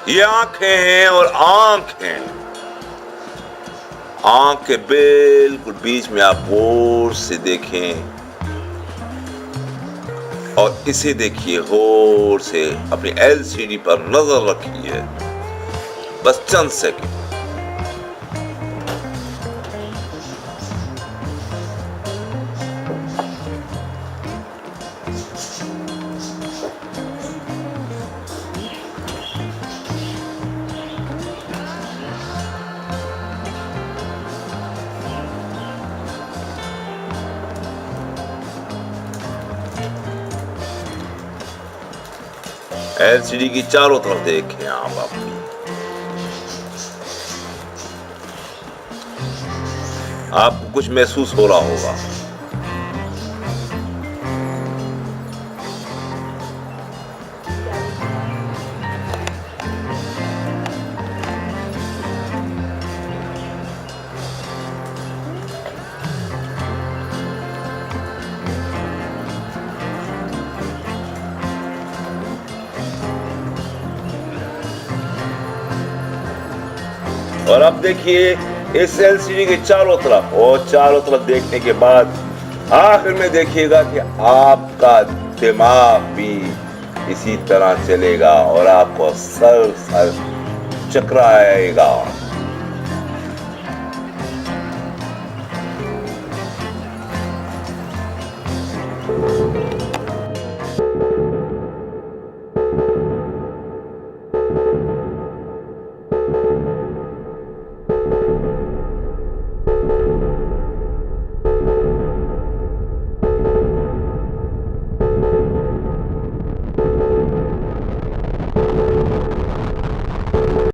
ये आंखें हैं और आंख हैं। आंख के बिल्कुल बीच में आप गौर से देखें और इसे देखिए, गौर से अपनी एलसीडी पर नजर रखिए, बस चंद सेकंड। एलसीडी की चारों तरफ देखें आप अपनी। आपको कुछ महसूस हो रहा होगा। और अब देखिए इस एलसीडी के चारों तरफ, और चारों तरफ देखने के बाद आखिर में देखिएगा कि आपका दिमाग भी इसी तरह चलेगा और आपको सर चकराएगा।